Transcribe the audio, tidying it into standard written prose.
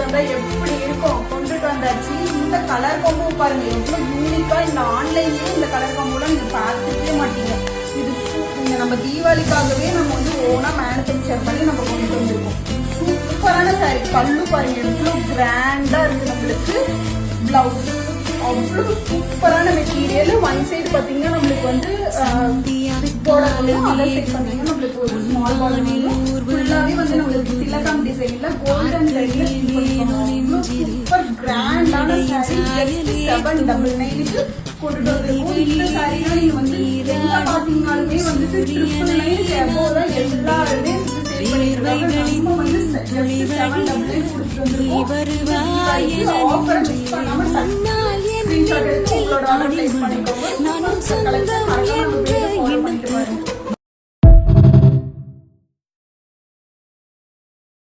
வந்தா எப்படி இருக்கும். கொண்டுட்டு வந்தாச்சு. இந்த கலர் காம்போ பாருங்க எவ்வளவு யூனிக்கா. இந்த ஆன்லைன்லயே இந்த கலர் காம்போலாம் நீங்க பார்த்துக்கவே மாட்டீங்க. இது நம்ம தீபாவளிக்காகவே நம்ம வந்து ஓனா மேனுஃபேக்சர் பண்ணி நம்ம கொண்டு வந்திருக்கோம். சூப்பரான சாரி. பல்லு பாருங்க எவ்வளவு கிராண்டா இருக்கு. நம்மளுக்கு பிளவுஸ் அவ்வளவு சூப்பரான மெட்டீரியல். ஒன் சைடு பாத்தீங்கன்னா நம்மளுக்கு வந்து அதர் சைடு பாத்தீங்கன்னா நம்மளுக்கு ஒரு ஸ்மால் பார்டர் ஃபுல்லாவே வந்து நம்மளுக்கு திலகம் டிசைன்ல கோல்டன் த்ரெட்ல சூப்பர் கிராண்டான சாரி. 799க்கு கொண்டுட்டு வந்திருக்கோம். இந்த சாரினா நீங்க வந்து எங்க பாத்தீங்கன்னாலுமே வந்துட்டு 999 எபோவ் தான் எல்லாருமே சேல் பண்ணிருக்காங்க. நம்ம வந்து 799 கொடுத்துட்டு வந்திருக்கோம். ஆஃபர் மிஸ் பண்ணாம ஸ்கிரீன்ஷாட் எடுத்து உங்களோட ஆர்டர் பிளேஸ் பண்ணிக்கோங்க.